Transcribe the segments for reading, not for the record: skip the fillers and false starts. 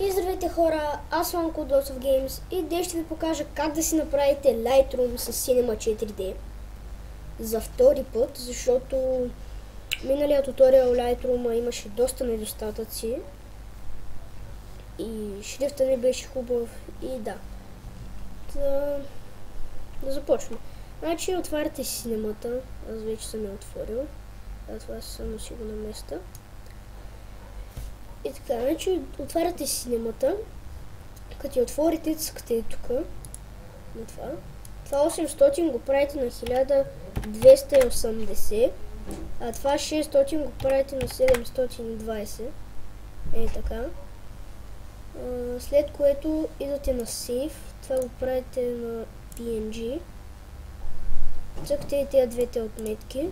И здравейте хора, аз съм Codosov Games и днес ще ви покажа как да си направите Lightroom с Cinema 4D за втори път, защото миналия туториал Lightroom имаше доста недостатъци и шрифта не беше хубав и да. Да започваме. Значи отваряте Cinema-та, аз вече съм я отворил, това само си го наместа. И така, значи отваряте Cinema-та, като я отворите, цъкате тук, на това. Това 800 го правите на 1280, а това 600 го правите на 720. Така. След което идвате на Save, това го правите на PNG. Цъкате и тези двете отметки.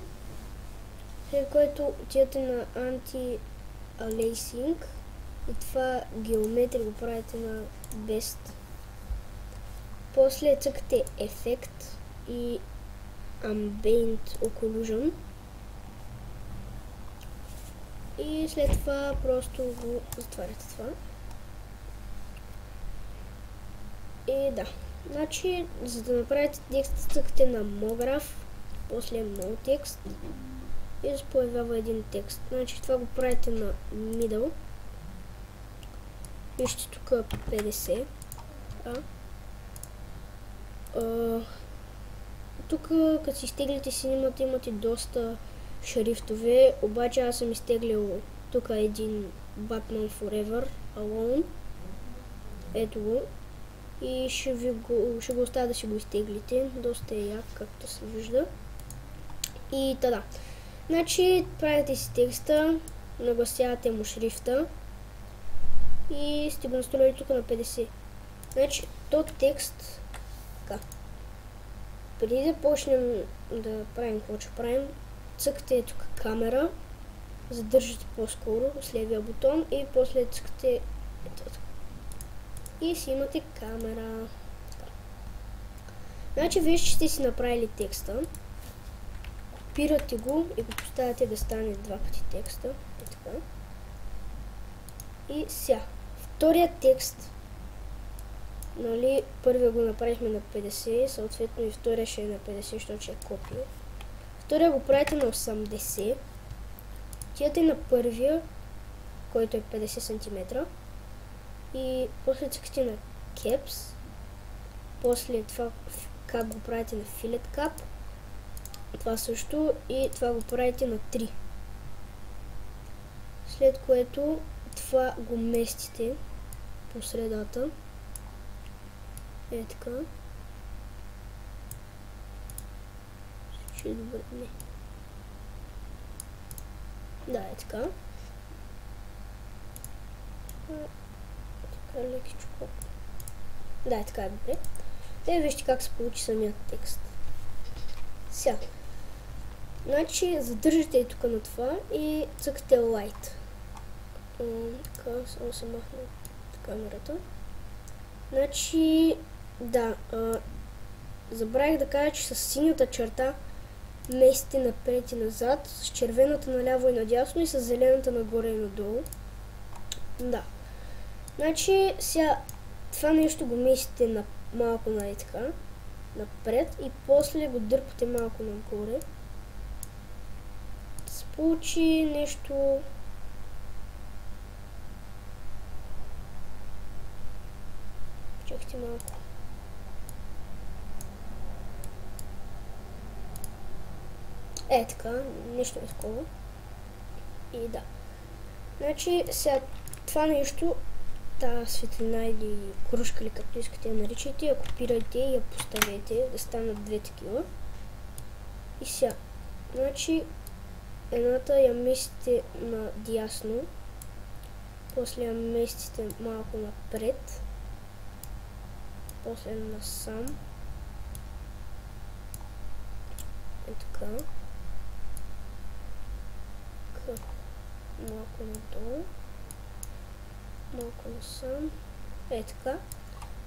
След което отидете на Anti-Aliasing и това геометрия го правите на Best. После цъкате Effect и Ambient Occlusion. И след това просто го затваряте това. И да. Значи, за да направите текст, цъкате на MoGraph, после No Text и се появява един текст. Значи това го правите на Middle. Вижте тук 50. Тук като си изтеглите Cinema-та имате доста шрифтове, обаче аз съм изтеглил тук един Batman Forever Alone. Ето го. И ще го оставя да си го изтеглите. Доста е як, както се вижда. И tada. Значи правите си текста, нагласявате му шрифта и сте го настроили тук на 50. Значи този текст, така. Преди да почнем да правим какво ще правим, цъкате тук камера, задържате по-скоро с левия бутон и после цъкате и си имате камера. Така. Значи вие ще си направили текста, копирате го и го поставяте да стане два пъти текста. Така. И сега, вторият текст, нали, първия го направихме на 50, съответно и втория ще е на 50, защото ще е копия. Втория го правите на 80, отидете на първия, който е 50 см, и после цъкате на Caps, после това как го правите на Fillet Cap, това също, и това го правите на 3. След което това го местите по средата. Е така. Ще е добре. Не. Да, е така. Така лекичко. Да, е така е добре. Вижте как се получи самият текст. Сега. Значи задържате и тук на това и цъкате Light. Така, само се махна камерата. Значи, да, забравих да кажа, че с синята черта местите напред и назад, с червената наляво и надясно и с зелената нагоре и надолу. Да. Значи, сега това нещо го местите на малко така, напред и после го дърпате малко нагоре. Да се получи нещо... Чакайте малко. Е така, нещо е такова. И да. Значи сега това нещо, тази светлина или кружка, или както искате я наричайте, я копирайте и я поставете да станат две такива. И сега, значи едната я местите на дясно, после я местите малко напред, после насам. Е така. Малко надолу. Малко насам. Е така.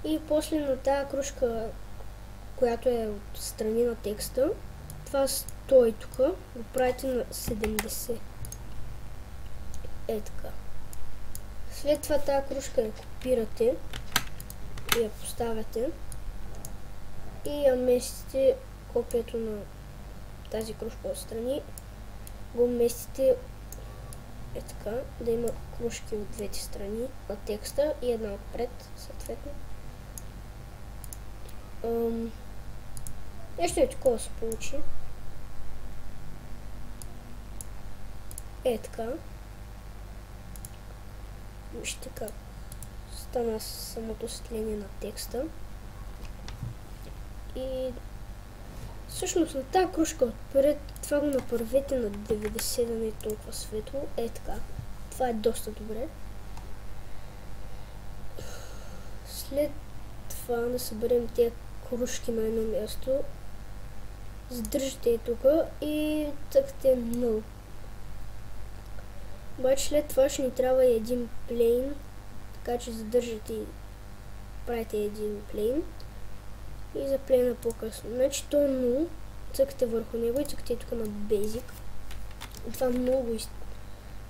И после на тази кружка, която е от страни на текста, това стои тук, го правите на 70. Е така. След това тази кружка я копирате и я поставяте и я местите копието на тази кружка отстрани. Го местите е така, да има кружки от двете страни на текста и една отпред, съответно. Нещо е такова се получи. Е така. Вижте как стана самото осветление на текста. И всъщност на тази кружка отпред, това го направете на 90, да не е толкова светло. Е така. Това е доста добре. След това да съберем тези кружки на едно място. Задържате я тук и цъкате много. Обаче след това ще ни трябва и един плейн, така че задържате и правите един плейн и за плейна по-късно. Значи то 0, цъкате върху него и цъкате тук на Basic. И това много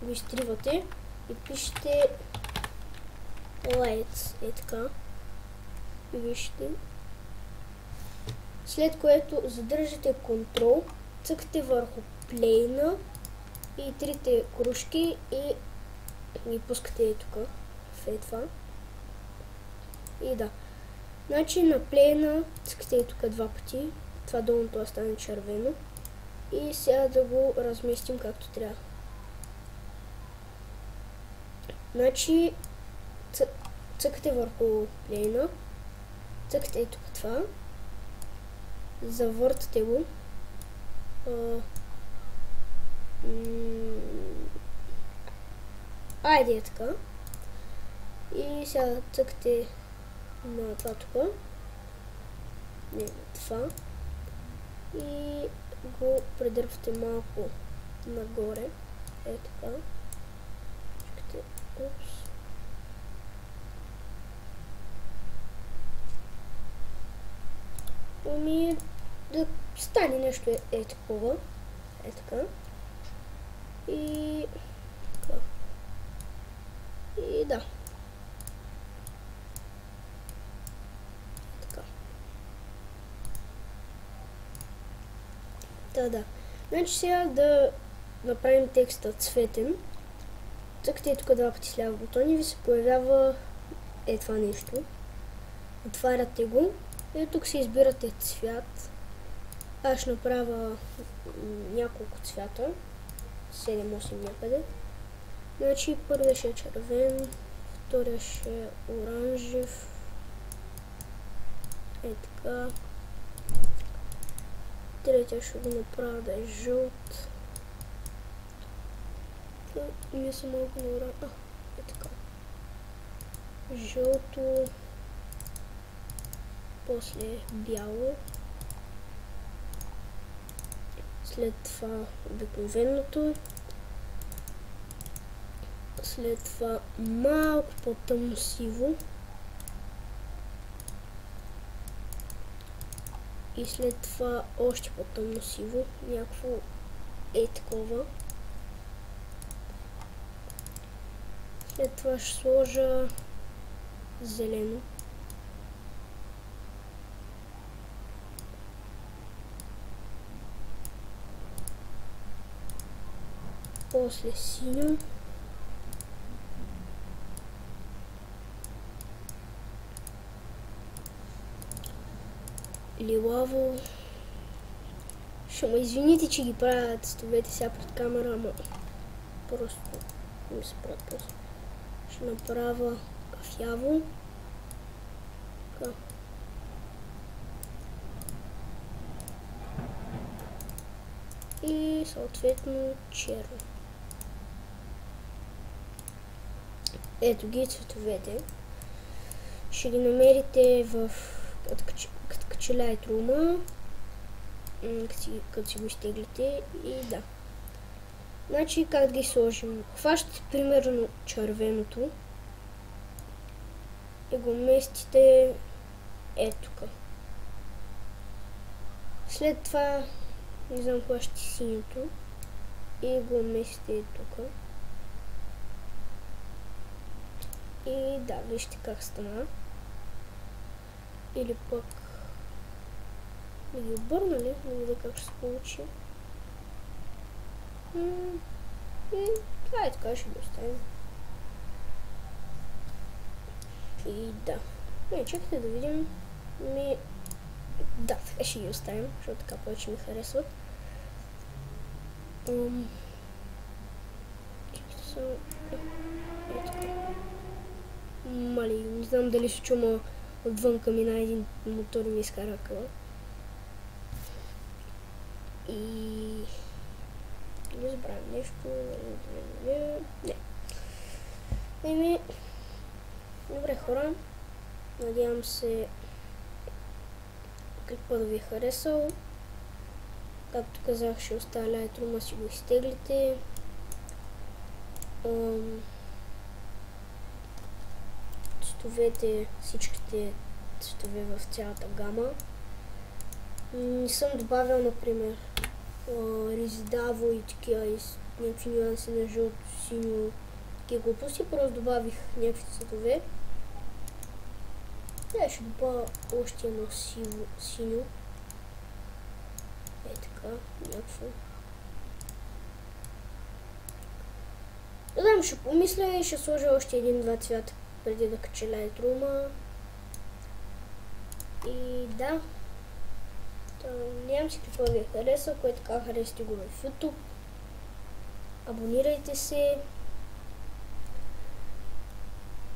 го изтривате и пишете Lights, е така. И вижте. След което задържате Ctrl, цъкате върху плейна и трите кружки и ги пускате тук, в това. И да. Значи на плейна цъкате тук два пъти. Това долното стане червено. И сега да го разместим както трябва. Значи цъкате върху плейна. Цъкате тук това. Завъртате го. Айде е така. И сега цъкате на това тук. Не, на това. И го предървате малко нагоре. Е така. Чекайте. Упс. Ами да стане нещо е такова. Е така. И така. И да. Така. Да. Значи сега да направим текста цветен. Цъкате тук два пъти с ляв бутон и ви се появява това нещо. Отваряте го и тук си избирате цвят. Аз ще направя няколко цвята. 7-8 някъде. Значи първият ще е червен, втория ще е оранжев. Е така. Третия ще го направя да е жълт. Мисля малко на оранжев. Е така. Жълто. После бяло. След това обикновеното. След това малко по-тъмно сиво. И след това още по-тъмно сиво. Някакво е такова. След това ще сложа зелено. После синьо. Лилаво. Ще ме извините, че ги правя цветовете сега пред камера, ама просто ми се правят просто. Ще направя кафяво. Така. И съответно черно. Ето ги цветовете. Ще ги намерите в като качеля Lightroom, като си го изтеглите и да. Значи как да ги сложим? Хващате примерно червеното и го местите тук. След това не знам, хващате синьото и го местите тук. И да, вижте как стана. Или пък да ги обърна ли? Да видя как ще се получи. Това е така, ще ги оставим. И да. Чакайте да видим. Да, така ще ги оставим, защото така повече ми харесват. Чакайте само. Мали, не знам дали ще чума отвънка мина един мотор и ми изкара къла. И... не забравям нещо. Не. Добре, хора. Надявам се клипа да ви е харесал. Както казах, ще оставя Lightroom, си го изтеглите. Цветовете, всичките цветове в цялата гама. Не съм добавил, например, резидаво и такива, някакви нюанси на жълто, синьо, такива глупости. Просто добавих някакви цветове. Да, ще добавя още едно синьо. Така, някакво. Да знам, ще помисля и ще сложа още един-два цвята преди да кача Lightroom. И да. Надявам се какво ви е харесал, което така харесате го в YouTube. Абонирайте се.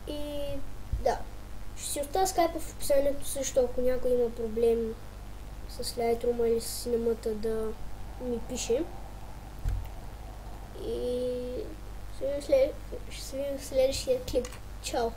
И да. Ще си оставя скайпа в описанието също, ако някой има проблем с Lightroom или с Cinema да ми пише. И ще се видим в следващия клип. Чао!